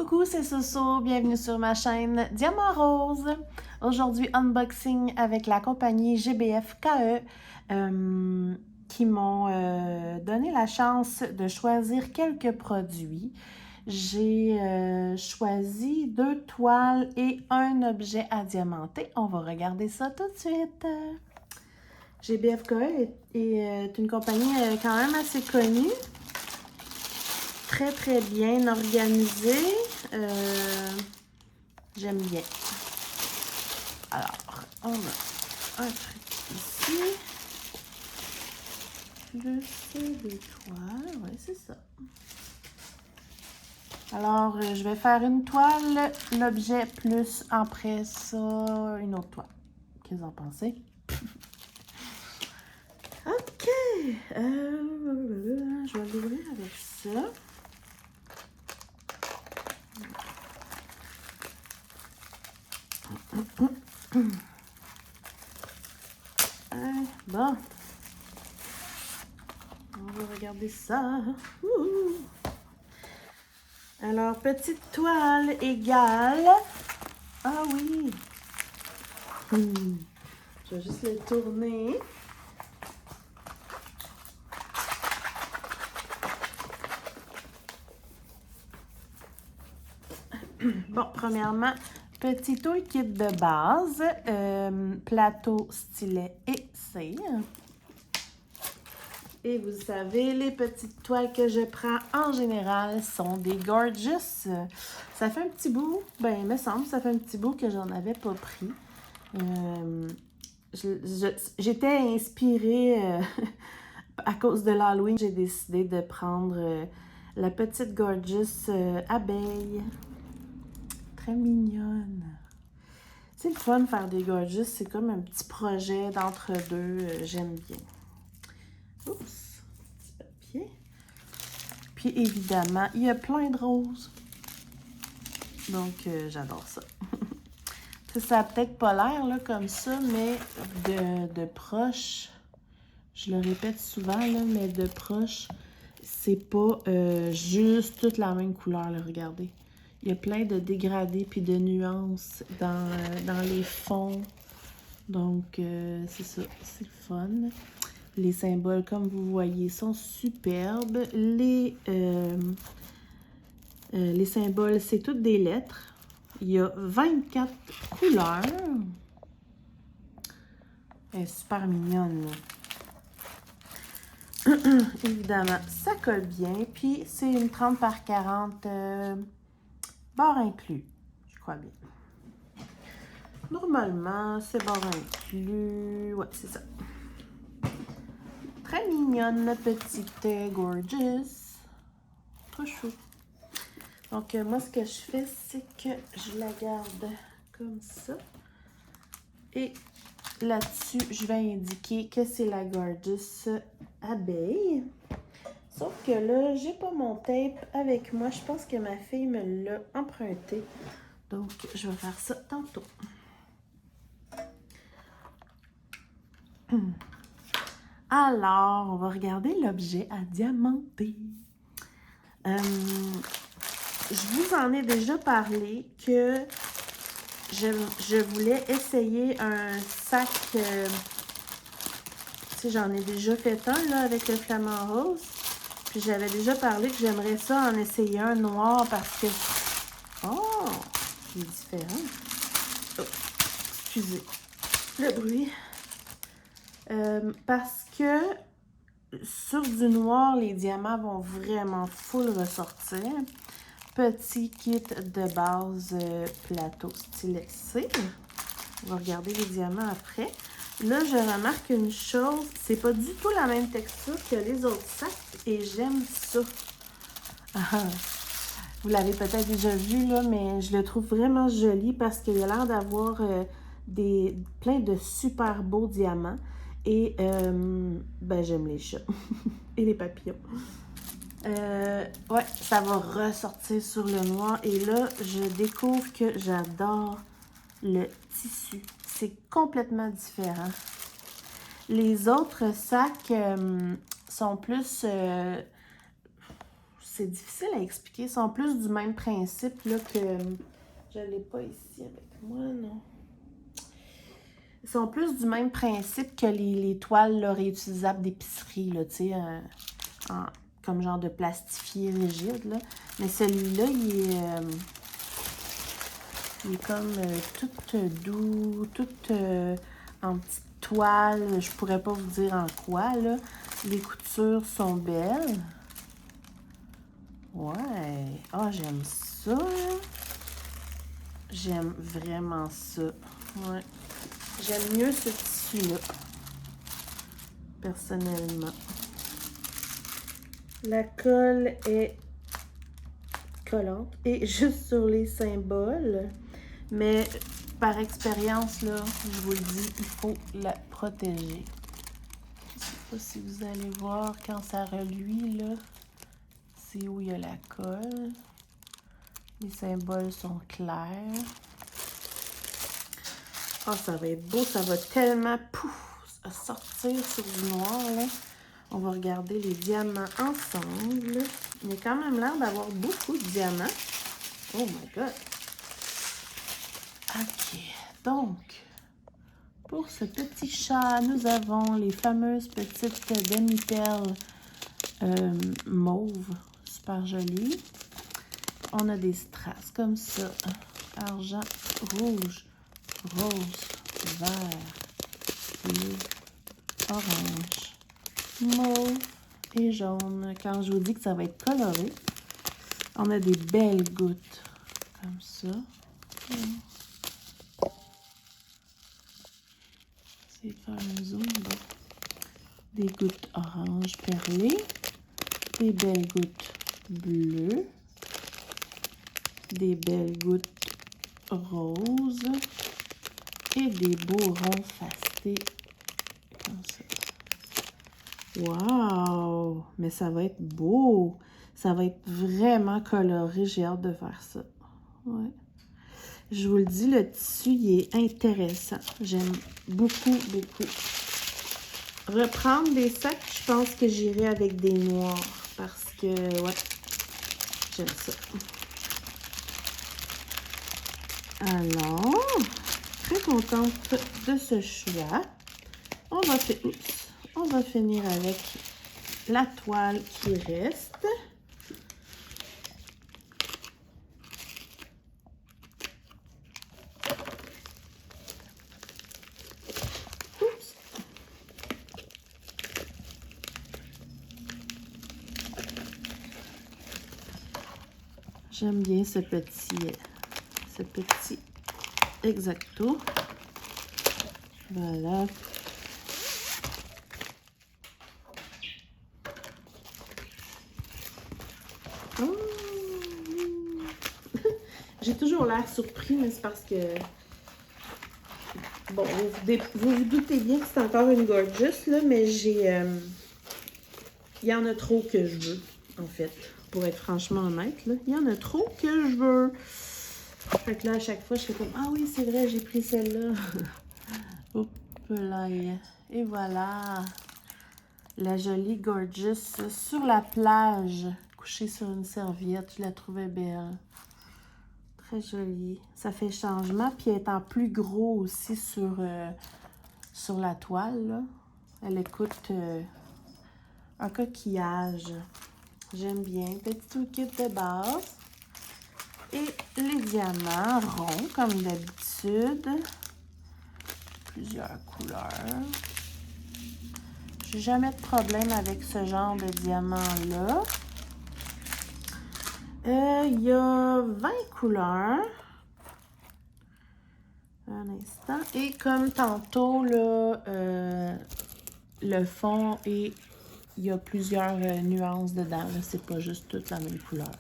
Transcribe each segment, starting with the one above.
Coucou, c'est Soso, bienvenue sur ma chaîne Diamant Rose. Aujourd'hui, unboxing avec la compagnie GBF KE qui m'ont donné la chance de choisir quelques produits. J'ai choisi 2 toiles et un objet à diamanter. On va regarder ça tout de suite. GBF KE est une compagnie quand même assez connue. Très bien organisé. J'aime bien. Alors, on a un truc ici. Plus des toiles. Oui, c'est ça. Alors, je vais faire une toile, l'objet, plus après ça, une autre toile. Qu'est-ce que vous en pensez? OK. Je vais l'ouvrir avec ça. Bon. On va regarder ça. Alors, petite toile égale. Ah oui. Je vais juste le tourner. Bon, premièrement, petit toolkit de base, plateau, stylet et cire. Et vous savez, les petites toiles que je prends en général sont des Gorgeous. Ça fait un petit bout, ben il me semble, ça fait un petit bout que j'en avais pas pris. J'étais inspirée à cause de l'Halloween. J'ai décidé de prendre la petite Gorgeous abeille. Très mignonne. C'est le fun de faire des Gorgeous. C'est comme un petit projet d'entre-deux. J'aime bien. Oups, petit papier. Puis évidemment, il y a plein de roses. Donc, j'adore ça. Ça n'a peut-être pas l'air là comme ça, mais de proche, je le répète souvent, là, mais de proche, c'est pas juste toute la même couleur, là, regardez. Il y a plein de dégradés puis de nuances dans les fonds. Donc, c'est ça, c'est le fun. Les symboles, comme vous voyez, sont superbes. Les symboles, c'est toutes des lettres. Il y a 24 couleurs. Elle est super mignonne. Évidemment, ça colle bien. Puis, c'est une 30 par 40 barre inclus. Je crois bien. Normalement, c'est barre inclus. Ouais, c'est ça. Très mignonne, petite Gorgeous. Trop chou. Donc, moi, ce que je fais, c'est que je la garde comme ça. Et là-dessus, je vais indiquer que c'est la Gorgeous abeille. Sauf que là, j'ai pas mon tape avec moi. Je pense que ma fille me l'a emprunté. Donc, je vais faire ça tantôt. Alors, on va regarder l'objet à diamanter. Je vous en ai déjà parlé que je voulais essayer un sac. Tu sais, j'en ai déjà fait un là, avec le flamant rose. Puis j'avais déjà parlé que j'aimerais ça en essayer un noir parce que... Oh! Il est différent. Oh, excusez le bruit. Parce que sur du noir, les diamants vont vraiment full ressortir. Petit kit de base plateau stylet cire. On va regarder les diamants après. Là, je remarque une chose, c'est pas du tout la même texture que les autres sacs et j'aime ça. Vous l'avez peut-être déjà vu, là, mais je le trouve vraiment joli parce qu'il a l'air d'avoir plein de super beaux diamants. Et ben, j'aime les chats et les papillons. Ouais, ça va ressortir sur le noir. Et là, je découvre que j'adore le tissu. C'est complètement différent. Les autres sacs sont plus... c'est difficile à expliquer. Ils sont plus du même principe là, que... Je ne l'ai pas ici avec moi, non. Ils sont plus du même principe que les toiles là, réutilisables d'épicerie, là, tu sais, comme genre de plastifié rigide, là. Mais celui-là, il est comme tout doux, tout en petite toile. Je pourrais pas vous dire en quoi, là. Les coutures sont belles. Ouais. Ah, j'aime ça. J'aime vraiment ça. Ouais. J'aime mieux ce tissu-là. Personnellement. La colle est collante et juste sur les symboles. Mais par expérience, là, je vous le dis, il faut la protéger. Je sais pas si vous allez voir quand ça reluit, là. C'est où il y a la colle. Les symboles sont clairs. Oh, ça va être beau. Ça va tellement sortir sur du noir, là. On va regarder les diamants ensemble. Il y a quand même l'air d'avoir beaucoup de diamants. Oh my god. Ok. Donc, pour ce petit chat, nous avons les fameuses petites demi-perles mauve. Super jolies. On a des strass comme ça. Argent, rouge, rose, vert, bleu, orange, mauve et jaune. Quand je vous dis que ça va être coloré, on a des belles gouttes comme ça. C'est de faire un zoom. Des gouttes orange perlées, des belles gouttes bleues, des belles gouttes roses et des beaux ronds fastés comme ça. Wow! Mais ça va être beau! Ça va être vraiment coloré. J'ai hâte de faire ça. Ouais. Je vous le dis, le tissu, il est intéressant. J'aime beaucoup, beaucoup. Reprendre des sacs, je pense que j'irai avec des noirs. Parce que, ouais, j'aime ça. Alors, très contente de ce choix. On va finir avec la toile qui reste. Oups. J'aime bien ce petit exacto. Voilà. Oh. J'ai toujours l'air surpris, mais c'est parce que... Bon, vous vous doutez bien que c'est encore une gorgeous, là, mais j'ai... il y en a trop que je veux, en fait. Pour être franchement honnête, là. Il y en a trop que je veux. Fait que là, à chaque fois, je fais comme... Ah oui, c'est vrai, j'ai pris celle-là. Hop là. Et voilà. La jolie gorgeous sur la plage. Couchée sur une serviette. Je la trouvais belle. Très jolie. Ça fait changement. Puis elle est en plus gros aussi sur la toile, là. Elle écoute un coquillage. J'aime bien. Petit kit de base. Et les diamants ronds, comme d'habitude. Plusieurs couleurs. J'ai jamais de problème avec ce genre de diamant-là. Il y a 20 couleurs. Un instant. Et comme tantôt, là, le fond et il y a plusieurs nuances dedans. C'est pas juste toute la même couleur.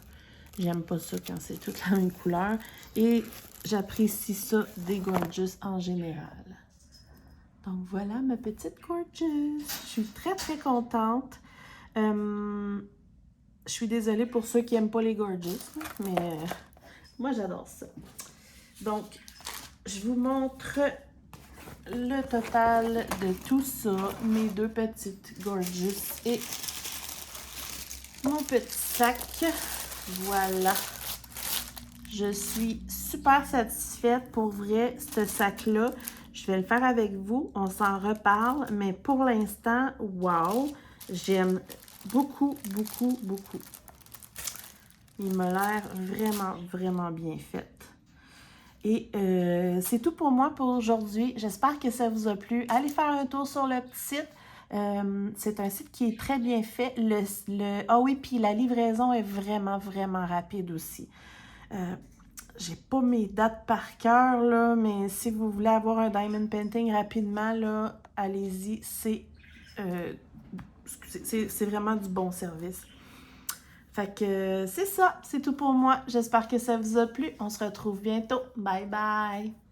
J'aime pas ça quand c'est toute la même couleur. Et j'apprécie ça des gorgeous en général. Donc voilà ma petite gorgeous. Je suis très très contente. Je suis désolée pour ceux qui n'aiment pas les gorgeous, mais moi j'adore ça. Donc, je vous montre le total de tout ça. Mes deux petites gorgeous et mon petit sac. Voilà. Je suis super satisfaite pour vrai, ce sac-là. Je vais le faire avec vous, on s'en reparle, mais pour l'instant, wow, j'aime beaucoup, beaucoup, beaucoup. Il m'a l'air vraiment, vraiment bien fait. Et c'est tout pour moi pour aujourd'hui. J'espère que ça vous a plu. Allez faire un tour sur le site. C'est un site qui est très bien fait. Ah oui, puis la livraison est vraiment, vraiment rapide aussi. J'ai pas mes dates par cœur, là, mais si vous voulez avoir un diamond painting rapidement, là, allez-y. C'est vraiment du bon service. Fait que c'est ça, c'est tout pour moi. J'espère que ça vous a plu. On se retrouve bientôt. Bye bye!